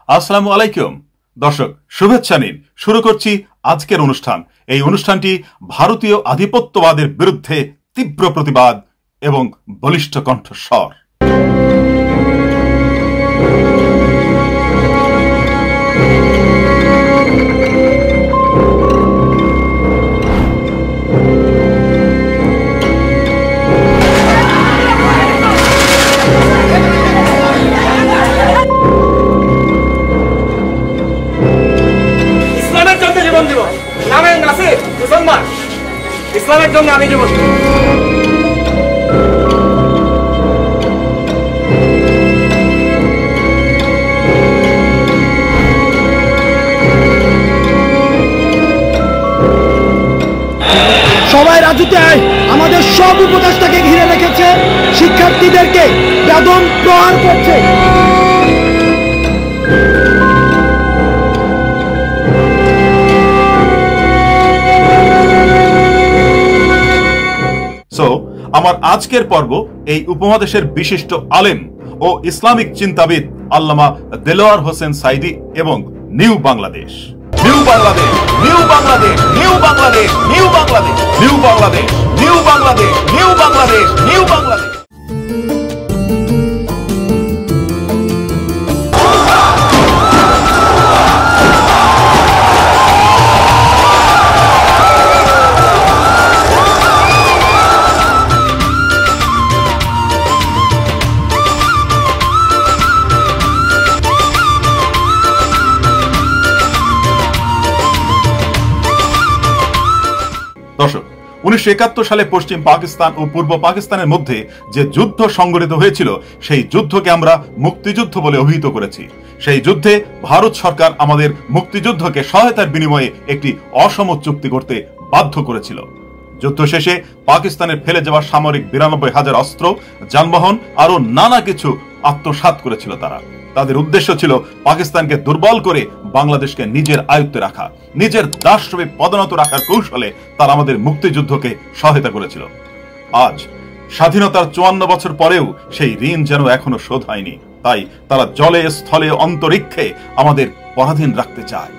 আসসালামু আলাইকুম দর্শক, শুভেচ্ছা নিন। শুরু করছি আজকের অনুষ্ঠান। এই অনুষ্ঠানটি ভারতীয় আধিপত্যবাদের বিরুদ্ধে তীব্র প্রতিবাদ এবং বলিষ্ঠ কণ্ঠস্বর। ইসলামের জন্য আমি জীবন। সবাই রাজুতে আয়। আমাদের সব উপদেষ্টাকে ঘিরে রেখেছে, শিক্ষার্থীদেরকে বেদম প্রহার করছে। আমার আজকের পর্ব এই উপমহাদেশের বিশিষ্ট আলেম ও ইসলামিক চিন্তাবিদ আল্লামা দেলোয়ার হোসেন সাইদি এবং new Bangladesh, new Bangladesh, new Bangladesh, new Bangladesh, new Bangladesh, new Bangladesh, new Bangladesh, new Bangladesh, new Bangladesh. দর্শক, 1971 সালে পশ্চিম পাকিস্তান ও পূর্ব পাকিস্তানের মধ্যে যে যুদ্ধ সংঘটিত হয়েছিল, সেই যুদ্ধকে আমরা মুক্তিযুদ্ধ বলে অভিহিত করেছি। সেই যুদ্ধে ভারত সরকার আমাদের মুক্তিযুদ্ধকে সহায়তার বিনিময়ে একটি অসম চুক্তি করতে বাধ্য করেছিল। যুদ্ধ শেষে পাকিস্তানের ফেলে যাওয়া সামরিক 92,000 অস্ত্র, যানবাহন আরো নানা কিছু আত্মসাৎ করেছিল তারা। তাদের উদ্দেশ্য ছিল পাকিস্তানকে দুর্বল করে বাংলাদেশকে নিজের আয়ত্তে রাখা, নিজের দাসরূপে পদোন্নত রাখার কৌশলে তারা আমাদের মুক্তিযুদ্ধকে সহায়তা করেছিল। আজ স্বাধীনতার 54 বছর পরেও সেই ঋণ যেন এখনো শোধ হয়নি। তাই তারা জলে স্থলে অন্তরিক্ষে আমাদের পরাধীন রাখতে চায়।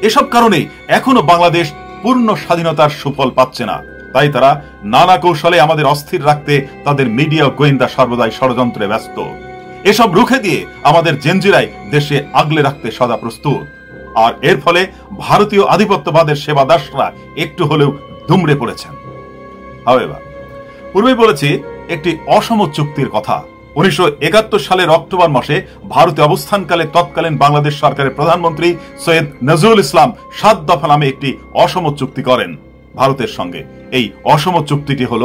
এসব কারণে এখনো বাংলাদেশ পূর্ণ স্বাধীনতার সুফল পাচ্ছে না। তাই তারা নানা কৌশলে আমাদের অস্থির রাখতে তাদের মিডিয়া ও গোয়েন্দা সর্বদাই ষড়যন্ত্রে ব্যস্ত। এসব রুখে দিয়ে আমাদের জেনজিরাই দেশে আগলে রাখতে সদা প্রস্তুত। আর এর ফলে ভারতীয় আধিপত্যবাদের সেবা দাসরা একটু হলেও দুমড়ে পড়েছেন। পূর্বেই বলেছি একটি অসম চুক্তির কথা। 1971 সালের অক্টোবর মাসে ভারতে অবস্থানকালে তৎকালীন বাংলাদেশ সরকারের প্রধানমন্ত্রী সৈয়দ নজরুল ইসলাম 7 দফা নামে একটি অসম চুক্তি করেন ভারতের সঙ্গে। এই অসম চুক্তিটি হল,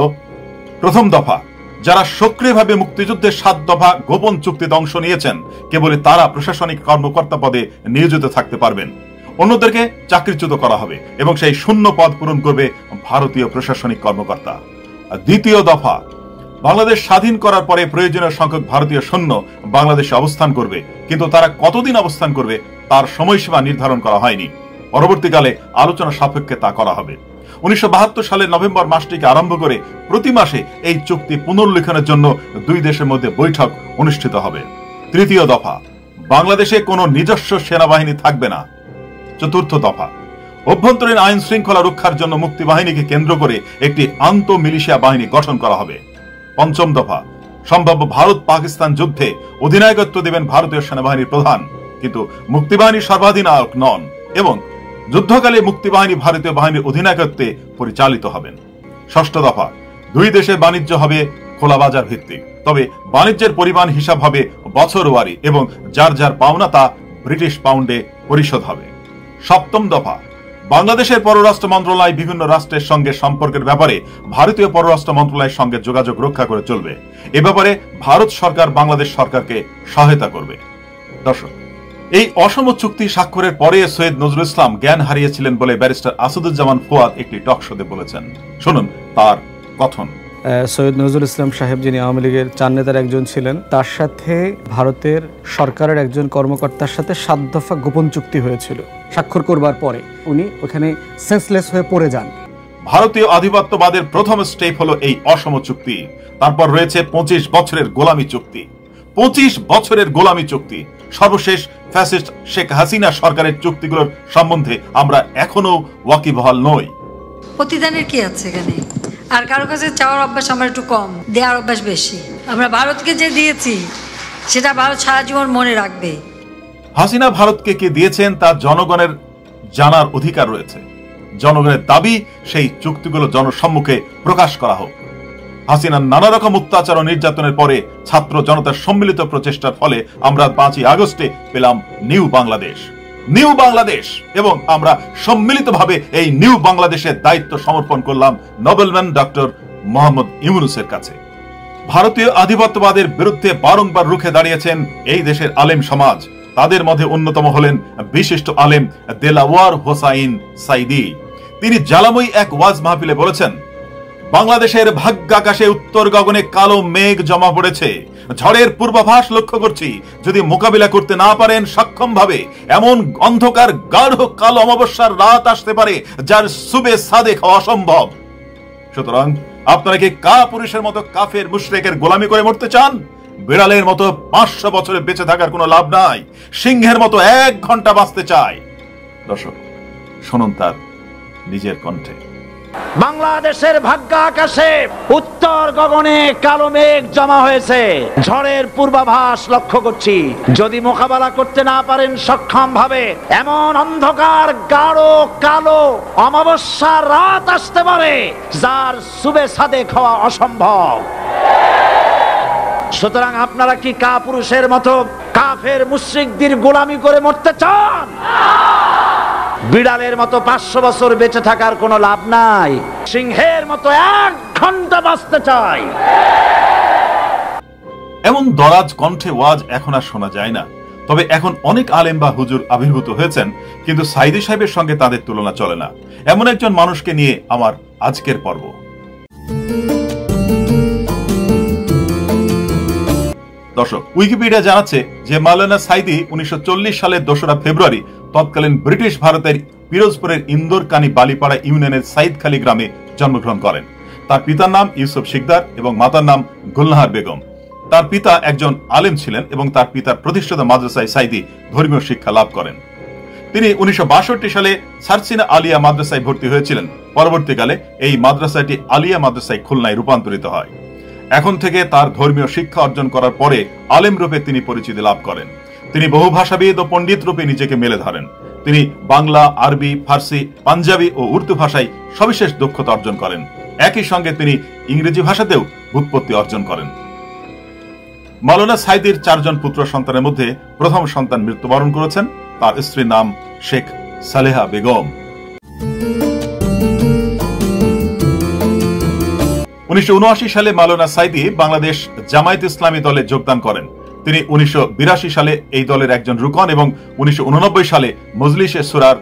প্রথম দফা, যারা সক্রিয়ভাবে মুক্তিযুদ্ধের 7 দফা গোপন চুক্তিতে অংশ নিয়েছেন কেবলই তারা প্রশাসনিক কর্মকর্তা পদে নিয়োজিত থাকতে পারবেন। অন্যদেরকে চাকরিচ্যুত করা হবে এবং সেই শূন্য পদ পূরণ করবে ভারতীয় প্রশাসনিক কর্মকর্তা। দ্বিতীয় দফা, বাংলাদেশ স্বাধীন করার পরে প্রয়োজনীয় সংখ্যক ভারতীয় সৈন্য বাংলাদেশে অবস্থান করবে, কিন্তু তারা কতদিন অবস্থান করবে তার সময়সীমা নির্ধারণ করা হয়নি। পরবর্তীকালে আলোচনা সাপেক্ষে তা করা হবে। 1972 সালের নভেম্বর মাসটিকে আরম্ভ করে প্রতি মাসে এই চুক্তি পুনর্লিখনের জন্য দুই দেশের মধ্যে বৈঠক অনুষ্ঠিত হবে। তৃতীয় দফা, বাংলাদেশে কোনো নিজস্ব সেনাবাহিনী থাকবে না। চতুর্থ দফা, অভ্যন্তরীণ আইন শৃঙ্খলা রক্ষার জন্য মুক্তিবাহিনীকে কেন্দ্র করে একটি আন্তঃ মিলিশিয়া বাহিনী গঠন করা হবে। পঞ্চম দফা, সম্ভাব্য ভারত পাকিস্তান যুদ্ধে অধিনায়কত্ব দেবেন ভারতীয় সেনাবাহিনীর প্রধান, কিন্তু মুক্তিবাহিনীর সর্বাধিনায়ক নন, এবং যুদ্ধকালে মুক্তিবাহিনী ভারতীয় বাহিনীর অধিনায়কত্বে পরিচালিত হবেন। ষষ্ঠ দফা, দুই দেশের বাণিজ্য হবে খোলা বাজার ভিত্তিক, তবে বাণিজ্যের পরিমাণ হিসাব হবে বছরওয়ারি এবং যার যার পাওনা তা ব্রিটিশ পাউন্ডে পরিশোধ হবে। সপ্তম দফা, বাংলাদেশের পররাষ্ট্র মন্ত্রণালয় বিভিন্ন রাষ্ট্রের সঙ্গে সম্পর্কের ব্যাপারে ভারতীয় পররাষ্ট্র মন্ত্রণালয়ের সঙ্গে যোগাযোগ রক্ষা করে চলবে। এ ব্যাপারে ভারত সরকার বাংলাদেশ সরকারকে সহায়তা করবে। দর্শক, এই অসম চুক্তি স্বাক্ষরের পরে সৈয়দ নজরুল ইসলাম জ্ঞান হারিয়েছিলেন বলে ব্যারিস্টার আসাদুজ্জামান ফুয়াদ একটি টক শোতে বলেছেন। শুনুন তার কথন। সৈয়দ নজরুল ইসলাম সাহেব, যিনি আওয়ামী লীগের 4 নেতার একজন ছিলেন, তার সাথে ভারতের সরকারের একজন কর্মকর্তার সাথে 7 দফা গোপন চুক্তি হয়েছিল। স্বাক্ষর করবার পরে উনি ওখানে সেন্সলেস হয়ে পড়ে যান। ভারতীয় আধিপত্যবাদের প্রথম স্টেপ হলো এই অসম চুক্তি। তারপর রয়েছে 25 বছরের গোলামি চুক্তি। 25 বছরের গোলামি চুক্তি। সর্বশেষ ফ্যাসিস্ট শেখ হাসিনা সরকারের চুক্তিগুলোর সম্বন্ধে আমরা এখনো ওয়াকিবহাল নই। প্রতিদানের কি আছে এখানে? আর কারো কাছে চাওয়ার অভ্যাস আমার একটু কম, দেওয়ার অভ্যাস বেশি। আমরা ভারতকে যে দিয়েছি সেটা ভারত সারা জীবন মনে রাখবে। হাসিনা ভারতকে কে দিয়েছেন তা জনগণের জানার অধিকার রয়েছে। জনগণের দাবি সেই চুক্তিগুলো জনসম্মুখে প্রকাশ করা হোক। হাসিনার নানা রকম অত্যাচার ও নির্যাতনের পরে ছাত্র জনতার সম্মিলিত প্রচেষ্টার ফলে আমরা 5ই আগস্টে পেলাম নিউ বাংলাদেশ। নিউ বাংলাদেশ, এবং আমরা সম্মিলিতভাবে এই নিউ বাংলাদেশের দায়িত্ব সমর্পণ করলাম নোবেলম্যান ডক্টর মোহাম্মদ ইউনূসের কাছে। ভারতীয় আধিপত্যবাদের বিরুদ্ধে বারংবার রুখে দাঁড়িয়েছেন এই দেশের আলেম সমাজ। তাদের মধ্যে অন্যতম হলেন বিশিষ্ট আলেম দেলাওয়ার হোসাইন সাইদি। তিনি জ্বালাময়ী এক ওয়াজ মাহফিলে বলেছেন, বাংলাদেশের ভাগ্যাকাশে উত্তর গগনে কালো মেঘ জমা পড়েছে। ঝড়ের পূর্বাভাস লক্ষ্য করছি। যদি মোকাবিলা করতে না পারেন সক্ষমভাবে, এমন অন্ধকার গাঢ় কালো অমাবস্যার রাত আসতে পারে যার সুবে সাদেক হওয়া অসম্ভব। সুতরাং আপনারা কি পুরুষের মতো কাফের মুশরিকের গোলামি করে মরতে চান? বিড়ালের মতো 500 বছরে বেঁচে থাকার কোনো লাভ নাই। সিংহের মতো 1 ঘন্টা বাঁচতে চায়। দর্শক শুনুন তার নিজের কণ্ঠে। বাংলাদেশের ভাগ্য আকাশে উত্তর গগনে কালো মেঘ জমা হয়েছে। ঝড়ের পূর্বাভাস লক্ষ্য করছি। যদি মোকাবেলা করতে না পারেন সক্ষম ভাবে, এমন অন্ধকার গাঢ় কালো অমাবস্যার রাত আসতে পারে যার সুবে সাদেক হওয়া অসম্ভব। সুতরাং আপনারা কি পুরুষের মতো কাফের মুশরিকদের গোলামি করে মরতে চান? বিড়ালের মতো 500 বছর বেঁচে থাকার কোনো লাভ নাই। সিংহের মতো 1 ঘন্টা বাঁচতে চাই। এমন দরাজ কণ্ঠে ওয়াজ এখন আর শোনা যায় না। তবে এখন অনেক আলেম বা হুজুর আবির্ভূত হয়েছেন, কিন্তু সাইদি সাহেবের সঙ্গে তাদের তুলনা চলে না। এমন একজন মানুষকে নিয়ে আমার আজকের পর্ব। দর্শক, উইকিপিডিয়া জানাচ্ছে যে মাওলানা সাইদি 1940 সালের 2রা ফেব্রুয়ারি তৎকালীন ব্রিটিশ ভারতের পিরোজপুরের ইন্দোরকানি বালিপাড়া ইউনিয়নের সাইদখালী গ্রামে জন্মগ্রহণ করেন। তার পিতার নাম ইউসুফ শিকদার এবং মাতার নাম গুলনাহার বেগম। তার পিতা একজন আলেম ছিলেন এবং তার পিতার প্রতিষ্ঠিত মাদ্রাসায় সাইদি ধর্মীয় শিক্ষা লাভ করেন। তিনি 1962 সালে সারসিনা আলিয়া মাদ্রাসায় ভর্তি হয়েছিলেন। পরবর্তীকালে এই মাদ্রাসাটি আলিয়া মাদ্রাসায় খুলনায় রূপান্তরিত হয়। এখন থেকে তার ধর্মীয় শিক্ষা অর্জন করার পরে আলেম রূপে তিনি পরিচিতি লাভ করেন। তিনি বহু ভাষাবিদ ও পণ্ডিত রূপে নিজেকে মেলে ধরেন। তিনি বাংলা, আরবি, ফার্সি, পাঞ্জাবি ও উর্দু ভাষায় সবিশেষ দক্ষতা অর্জন করেন। একই সঙ্গে তিনি ইংরেজি ভাষাতেও ব্যুৎপত্তি অর্জন করেন। মাওলানা সাইদির 4 জন পুত্র সন্তানের মধ্যে প্রথম সন্তান মৃত্যুবরণ করেছেন। তার স্ত্রীর নাম শেখ সালেহা বেগম। 1979 সালে মাওলানা সাইদি বাংলাদেশ জামায়াত ইসলামী দলে যোগদান করেন। তিনি 1982 সালে এই দলের একজন রুকন এবং 1989 সালে মজলিসে সুরার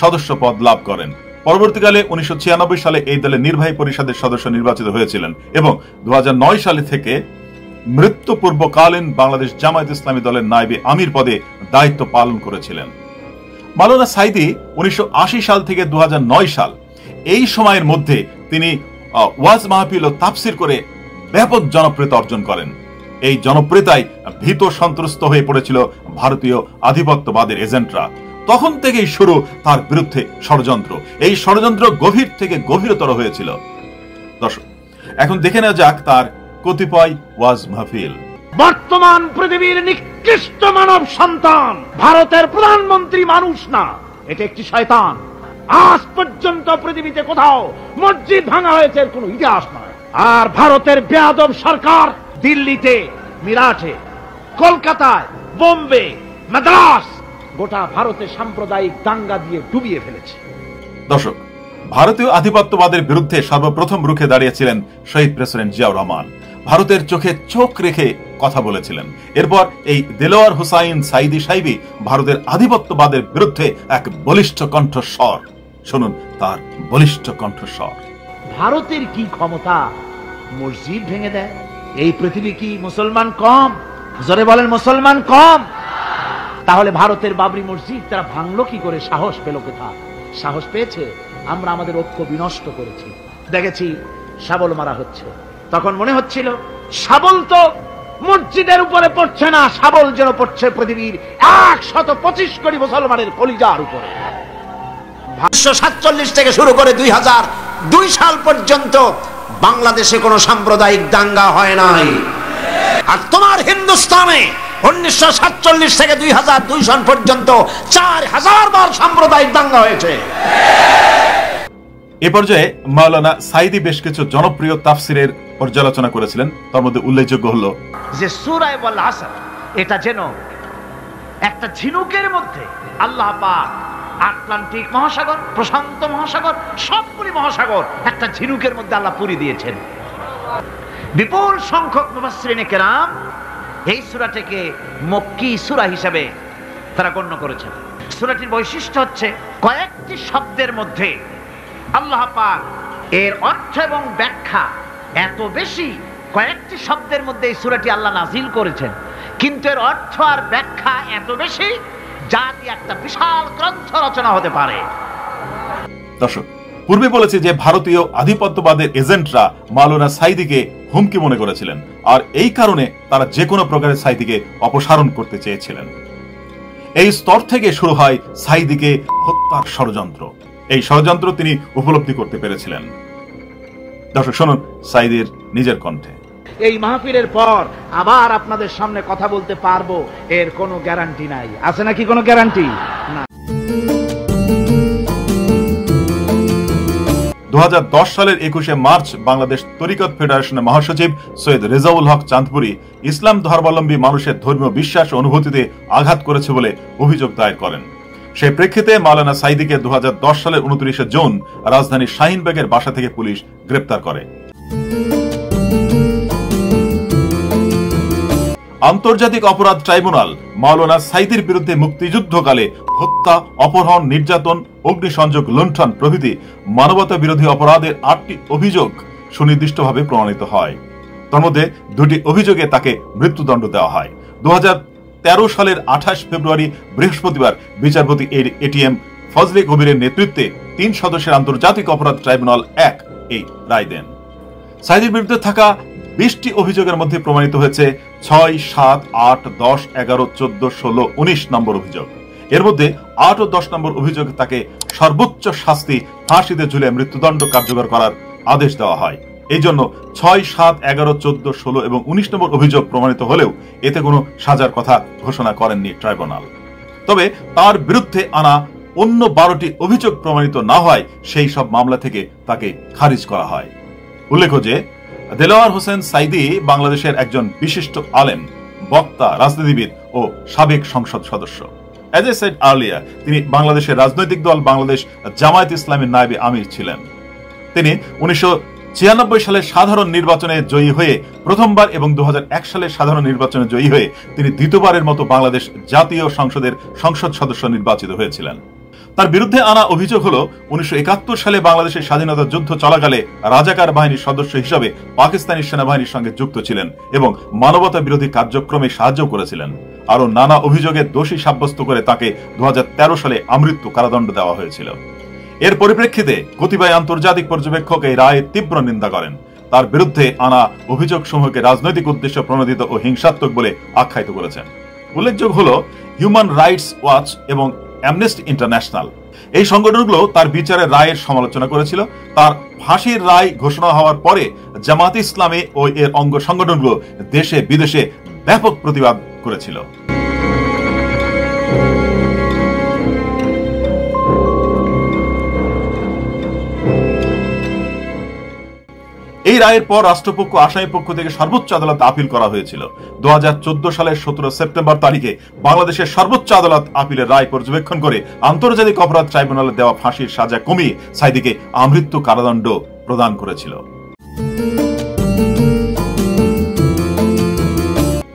সদস্য পদ লাভ করেন। পরবর্তীকালে 1996 সালে এই দলের নির্বাহী পরিষদের সদস্য নির্বাচিত হয়েছিলেন এবং 2009 সাল থেকে মৃত্যু পূর্বকালীন বাংলাদেশ জামায়াত ইসলামী দলের নায়েবে আমির পদে দায়িত্ব পালন করেছিলেন। মাওলানা সাইদি 1980 সাল থেকে 2009 সাল এই সময়ের মধ্যে তিনি ওয়াজ মাহফিল ও তাফসির করে ব্যাপক জনপ্রিয়তা অর্জন করেন। এই জনপ্রিয়তায় ভীত সন্ত্রস্ত হয়ে পড়েছিল ভারতীয় আধিপত্যবাদের এজেন্টরা। তখন থেকেই শুরু তার বিরুদ্ধে ষড়যন্ত্র। এই ষড়যন্ত্র গভীর থেকে গভীরতর হয়েছিল। দর্শক, এখন দেখে নেওয়া যাক তার কতিপয় ওয়াজ মাহফিল। বর্তমান পৃথিবীর নিকৃষ্ট মানব সন্তান ভারতের প্রধানমন্ত্রী মানুষ না, এটা একটি শয়তান। আজ পর্যন্ত পৃথিবীতে কোথাও মসজিদ ভাঙা হয়েছে এর কোনো ইতিহাস নয়। আর ভারতের বেয়াদব সরকার দিল্লিতে, মিরাটে, কলকাতায়, বোম্বে, মাদ্রাস গোটা ভারতের সাম্প্রদায়িক দাঙ্গা দিয়ে ডুবিয়ে ফেলেছে। দর্শক, ভারতীয় আধিপত্যবাদের বিরুদ্ধে সর্বপ্রথম রুখে দাঁড়িয়েছিলেন শহীদ প্রেসিডেন্ট জিয়াউর রহমান। ভারতের চোখে চোখ রেখে কথা বলেছিলেন। এরপর এই দেলোয়ার হোসাইন সাইদি সাহেবী ভারতের আধিপত্যবাদের বিরুদ্ধে এক বলিষ্ঠ কণ্ঠস্বর। শুনুন তার বলিষ্ঠ কণ্ঠস্বর। ভারতের কি ক্ষমতা মসজিদ ভেঙে দেয়? এই পৃথিবী কি মুসলমান কম? জোরে বলেন, মুসলমান কম? তাহলে ভারতের বাবরি মসজিদ তারা ভাঙলো কি করে? সাহস পেল কোথা? সাহস পেয়েছে আমরা আমাদের ঐক্য বিনষ্ট করেছি। দেখেছি শাবল মারা হচ্ছে, তখন মনে হচ্ছিল শাবল তো মসজিদের উপরে পড়ছে না, শাবল যেন পড়ছে পৃথিবীর 125 কোটি মুসলমানের কলিজার উপরে। 1947 থেকে শুরু করে 2002 সাল পর্যন্ত বাংলাদেশে কোনো সাম্প্রদায়িক দাঙ্গা হয় নাই। আর তোমার হিন্দুস্তানে 1947 থেকে 2002 সাল পর্যন্ত 4000 বার সাম্প্রদায়িক দাঙ্গা হয়েছে। এ পর্যায়ে মাওলানা সাইদি বেশ কিছু জনপ্রিয় তাফসিরের পর্যালোচনা করেছিলেন। তার মধ্যে উল্লেখযোগ্য হলো যে সূরা ওয়াল আসর, এটা যেন একটা ঝিনুকের মধ্যে আল্লাহ পাক আটলান্টিক মহাসাগর, প্রশান্ত মহাসাগর, সবগুলি মহাসাগর একটা ঝিনুকের মধ্যে আল্লাহ পুরি দিয়েছেন। বিপুল সংখ্যক মুফাসসিরিনে কেরাম এই সূরাটিকে মক্কি সূরা হিসেবে তারা গণ্য করেছেন। সূরাটির বৈশিষ্ট্য হচ্ছে কয়েকটি শব্দের মধ্যে আল্লাহ পাক এর অর্থ এবং ব্যাখ্যা এত বেশি, কয়েকটি শব্দের মধ্যে এই সূরাটি আল্লাহ নাজিল করেছেন, কিন্তু এর অর্থ আর ব্যাখ্যা এত বেশি যা দিয়ে একটা বিশাল গ্রন্থ রচনা হতে পারে। দর্শক, পূর্বে বলেছি যে ভারতীয় আধিপত্যবাদের এজেন্টরা মাওলানা সাইদিকে হুমকি মনে করেছিলেন, আর এই কারণে তারা যে কোনো প্রকারে সাইদিকে অপসারণ করতে চেয়েছিলেন। এই স্তর থেকে শুরু হয় সাইদিকে হত্যার ষড়যন্ত্র। এই ষড়যন্ত্র তিনি উপলব্ধি করতে পেরেছিলেন। দর্শক শুনুন সাইদির নিজের কণ্ঠে। এই মাহফিলের পর আবার আপনাদের সামনে কথা বলতে পারবো এর কোনো গ্যারান্টি নাই। আছে নাকি কোনো গ্যারান্টি? না। 2010 সালের 21শে মার্চ বাংলাদেশ তরিকত ফেডারেশনের মহাসচিব সৈয়দ রেজাউল হক চাঁদপুরি ইসলাম ধর্মাবলম্বী মানুষের ধর্মীয় বিশ্বাস ও অনুভূতিতে আঘাত করেছে বলে অভিযোগ দায়ের করেন। সেই প্রেক্ষিতে মাওলানা সাইদিকে 2010 সালের 29শে জুন রাজধানীর শাহিনবাগের বাসা থেকে পুলিশ গ্রেপ্তার করে। আন্তর্জাতিক অপরাধ ট্রাইব্যুনাল মাওলানা সাইদির বিরুদ্ধে মুক্তিযুদ্ধকালে হত্যা, অপহরণ, নির্যাতন, অগ্নিসংযোগ, লুণ্ঠন প্রভৃতি মানবতা বিরোধী অপরাধের 8টি অভিযোগ সুনির্দিষ্টভাবে প্রমাণিত হয়। তার মধ্যে 2টি অভিযোগে তাকে মৃত্যুদণ্ড দেওয়া হয়। 2013 সালের 28 ফেব্রুয়ারি বৃহস্পতিবার বিচারপতি এটিএম ফজলে কবিরের নেতৃত্বে 3 সদস্যের আন্তর্জাতিক অপরাধ ট্রাইব্যুনাল 1 এই রায় দেন। সাইদির বিরুদ্ধে থাকা 20টি অভিযোগের মধ্যে প্রমাণিত হয়েছে 6, 7, 8, 10, 11, 14, 16, 19 নম্বর অভিযোগ। এর মধ্যে 8 ও 10 নম্বর অভিযোগে তাকে সর্বোচ্চ শাস্তি ফাঁসিতে ঝুলিয়ে মৃত্যুদণ্ড কার্যকর করার আদেশ দেওয়া হয়। এই জন্য 6, 7, 11, 14, 16 এবং 19 নম্বর অভিযোগ প্রমাণিত হলেও এতে কোনো সাজার কথা ঘোষণা করেননি ট্রাইব্যুনাল। তবে তার বিরুদ্ধে আনা অন্য 12টি অভিযোগ প্রমাণিত না হয় সেই সব মামলা থেকে তাকে খারিজ করা হয়। উল্লেখ্য যে দেলোয়ার হোসেন সাইদি বাংলাদেশের একজন বিশিষ্ট আলেম, বক্তা, রাজনীতিবিদ ও সাবেক সংসদ সদস্য। As I said earlier, তিনি বাংলাদেশের রাজনৈতিক দল বাংলাদেশ জামায়াত ইসলামীর নায়েবে আমির ছিলেন। তিনি 1996 সালের সাধারণ নির্বাচনে জয়ী হয়ে প্রথমবার এবং 2001 সালের সাধারণ নির্বাচনে জয়ী হয়ে তিনি দ্বিতীয়বারের মতো বাংলাদেশ জাতীয় সংসদের সংসদ সদস্য নির্বাচিত হয়েছিলেন। তার বিরুদ্ধে আনা অভিযোগ হলো 1971 সালে বাংলাদেশের স্বাধীনতা যুদ্ধ চলাকালে রাজাকার বাহিনীর সদস্য হিসাবে পাকিস্তানি সেনাবাহিনীর সঙ্গে যুক্ত ছিলেন এবং মানবতা বিরোধী কার্যক্রমে সাহায্য করেছিলেন। আরো নানা অভিযোগে দোষী সাব্যস্ত করে তাকে 2013 সালে আমৃত্যু কারাদণ্ড দেওয়া হয়েছিল। এর পরিপ্রেক্ষিতে কতিপয় আন্তর্জাতিক পর্যবেক্ষক এই রায়ের তীব্র নিন্দা করেন। তার বিরুদ্ধে আনা অভিযোগ সমূহকে রাজনৈতিক উদ্দেশ্য প্রণোদিত ও হিংসাত্মক বলে আখ্যায়িত করেছেন। উল্লেখযোগ্য হল হিউম্যান রাইটস ওয়াচ এবং অ্যামনেস্টি ইন্টারন্যাশনাল। এই সংগঠনগুলো তার বিচারের রায়ের সমালোচনা করেছিল। তার ফাঁসির রায় ঘোষণা হওয়ার পরে জামাত ইসলামী ও এর অঙ্গ সংগঠনগুলো দেশে বিদেশে ব্যাপক প্রতিবাদ করেছিল। এই রায়ের পর রাষ্ট্রপক্ষ আসামি পক্ষ থেকে সর্বোচ্চ আদালতে আপিল করা হয়েছিল। 2014 সালের 17 সেপ্টেম্বর তারিখে বাংলাদেশের সর্বোচ্চ আদালত আপিলের রায় পর্যবেক্ষণ করে আন্তর্জাতিক অপরাধ ট্রাইব্যুনালে দেওয়া ফাঁসির সাজা কমিয়ে সাইদিকে আমৃত্যু কারাদণ্ড প্রদান করেছিল।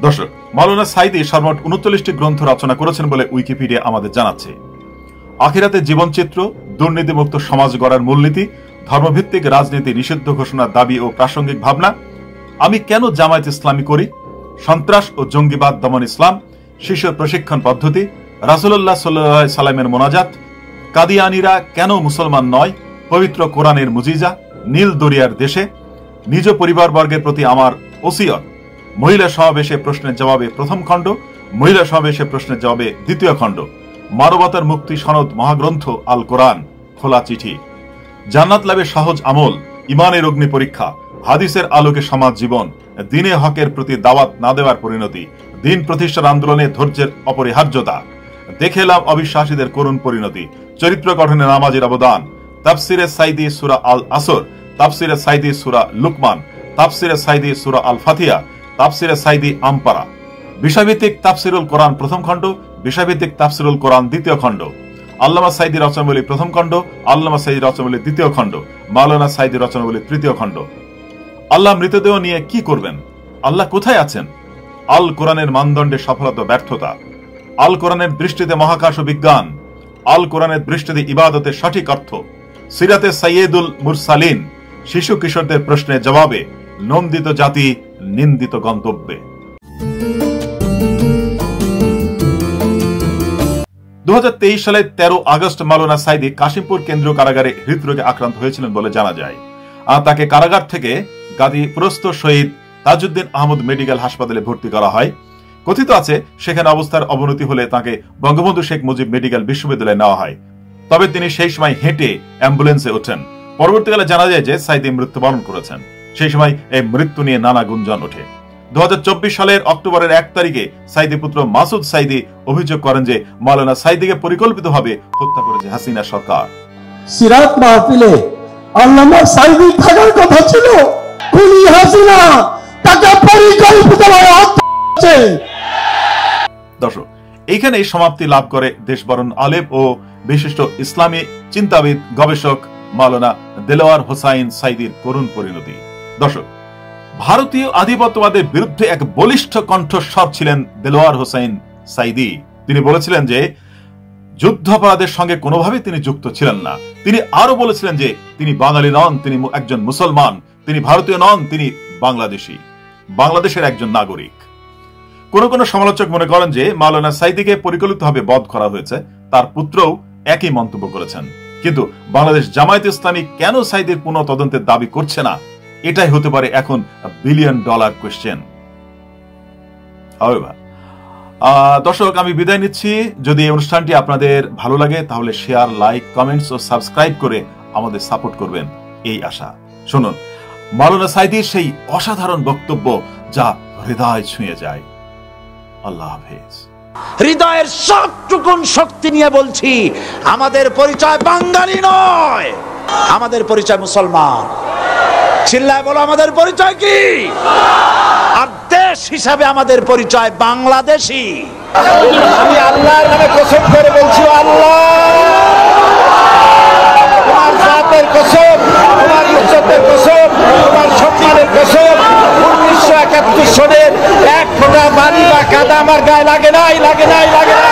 দর্শক, মাওলানা সাইদি সর্বমোট 39টি গ্রন্থ রচনা করেছেন বলে উইকিপিডিয়া আমাদের জানাচ্ছে। আখিরাতের জীবনচিত্র, দুর্নীতিমুক্ত সমাজ গড়ার মূলনীতি, ধর্মভিত্তিক রাজনীতি নিষিদ্ধ ঘোষণার দাবি ও প্রাসঙ্গিক ভাবনা, আমি কেন জামায়াত ইসলামী করি, সন্ত্রাস ও জঙ্গিবাদ দমন ইসলাম, শিশু প্রশিক্ষণ পদ্ধতি, রাসূলুল্লাহ সাল্লাল্লাহু আলাইহি সাল্লামের মোনাজাত, কাদিয়ানীরা কেন মুসলমান নয়, পবিত্র কোরআনের মুজিজা, নীল দরিয়ার দেশে, নিজ পরিবারবর্গের প্রতি আমার ওসিয়ত, মহিলা সমাবেশে প্রশ্নের জবাবে প্রথম খণ্ড, মহিলা সমাবেশে প্রশ্নের জবাবে দ্বিতীয় খণ্ড, মানবতার মুক্তি সনদ মহাগ্রন্থ আল কোরআন খোলা চিঠি, জান্নাত লাভের সহজ আমল, ইমানের অগ্নি পরীক্ষা, হাদিসের আলোকে সমাজ জীবন, দ্বীনে হকের প্রতি দাওয়াত না দেওয়ার পরিণতি, দিন প্রতিষ্ঠার আন্দোলনে ধৈর্যের অপরিহার্যতা, দেখে এলাম অবিশ্বাসীদের করুণ পরিণতি, চরিত্র গঠনে নামাজের অবদান, তাফসিরে সাইদি সূরা আল আসর, তাফসিরে সাইদি সূরা লুকমান, তাফসিরে সাইদি সূরা আল ফাতিহা, তাফসিরে সাইদি আমপারা, বিষয়ভিত্তিক তাফসিরুল কোরআন প্রথম খণ্ড, বিষয়ভিত্তিক তাফসিরুল কোরআন দ্বিতীয় খণ্ড, আল্লামা সাইদি রচনাবলী প্রথম খণ্ড, আল্লামা সাইদি রচনাবলী দ্বিতীয় খণ্ড, মাওলানা সাইদি রচনাবলী তৃতীয় খণ্ড। আল্লাহ মৃতদেহ নিয়ে কি করবেন? আল্লাহ কোথায় আছেন? আল কোরআনের মানদণ্ডে সফলতা ব্যর্থতা, আল কোরআনের দৃষ্টিতে মহাকাশ ও বিজ্ঞান, আল কোরআনের দৃষ্টিতে ইবাদতের সঠিক অর্থ, সিরাতে সাইয়্যিদুল মুরসালিন, শিশু কিশোরদের প্রশ্নের জবাবে, নন্দিত জাতি নিন্দিত গন্তব্যে। 2023 সালের 13 আগস্ট মাওলানা সাইদি কাশিমপুর কেন্দ্রীয় কারাগারে হৃদরোগে আক্রান্ত হয়েছিলেন বলে জানা যায়। তাকে কারাগার থেকে গাজীপুরস্থ শহীদ তাজউদ্দিন আহমদ মেডিকেল হাসপাতালে ভর্তি করা হয়। কথিত আছে সেখানে অবস্থার অবনতি হলে তাকে বঙ্গবন্ধু শেখ মুজিব মেডিকেল বিশ্ববিদ্যালয়ে নেওয়া হয়। তবে তিনি সেই সময় হেঁটে অ্যাম্বুলেন্সে ওঠেন। পরবর্তীকালে জানা যায় যে সাইদি মৃত্যুবরণ করেছেন। সেই সময় এই মৃত্যু নিয়ে নানা গুঞ্জন ওঠে। 2024 সালের অক্টোবরের 1 তারিখে সাইদি পুত্র মাসুদ সাইদি অভিযোগ করেন যে মাওলানা সাইদিকে পরিকল্পিতভাবে হত্যা করেছে হাসিনা সরকার। সিরাত মাহফিলে আল্লামা সাইদি থাকার কথা ছিল, খুনি হাসিনা তাকে পরিকল্পিতভাবে হত্যা করেছে। দর্শক, এইখানে সমাপ্তি লাভ করে দেশবরণ আলেম ও বিশিষ্ট ইসলামী চিন্তাবিদ গবেষক মাওলানা দেলোয়ার হোসাইন সাইদির করুণ পরিণতি। দর্শক, ভারতীয় আধিপত্যবাদের বিরুদ্ধে এক বলিষ্ঠ কণ্ঠস্বর ছিলেন দেলোয়ার হোসাইন সাইদি। তিনি বলেছিলেন যে যুদ্ধাপরাধের সঙ্গে কোনোভাবেই তিনি যুক্ত ছিলেন না। তিনি আরো বলেছিলেন যে তিনি বাঙালি নন, তিনি একজন মুসলমান, তিনি ভারতীয় নন, তিনি বাংলাদেশী, বাংলাদেশের একজন নাগরিক। কোন কোন সমালোচক মনে করেন যে মাওলানা সাইদিকে পরিকল্পিতভাবে বধ করা হয়েছে। তার পুত্রও একই মন্তব্য করেছেন। কিন্তু বাংলাদেশ জামায়াত ইসলামী কেন সাইদির পুনঃ তদন্তের দাবি করছে না? এটাই হতে পারে এখন $1 বিলিয়ন কোয়েশ্চেন। দর্শক, আমি বিদায় নিচ্ছি। যদি এই অনুষ্ঠানটি আপনাদের ভালো লাগে তাহলে শেয়ার, লাইক, কমেন্টস ও সাবস্ক্রাইব করে আমাদের সাপোর্ট করবেন এই আশা। শুনুন মাওলানা সাইদির সেই অসাধারণ বক্তব্য যা হৃদয় ছুঁয়ে যায়। আল্লাহ হাফেজ। হৃদয়ের সবটুকুন শক্তি নিয়ে বলছি, আমাদের পরিচয় বাঙালি নয়, আমাদের পরিচয় মুসলমান। চিল্লায় বলো, আমাদের পরিচয় কি? আর দেশ হিসাবে আমাদের পরিচয় বাংলাদেশী। আমি আল্লাহর নামে কসম করে বলছি, আল্লাহ তোমার জাতের কসম, তোমার ইজ্জতের কসম, তোমার সম্মানের কসম, 1971 সনের 1 ফোঁটা পানি বা কাদা আমার গায়ে লাগে নাই, লাগে নাই, লাগে নাই।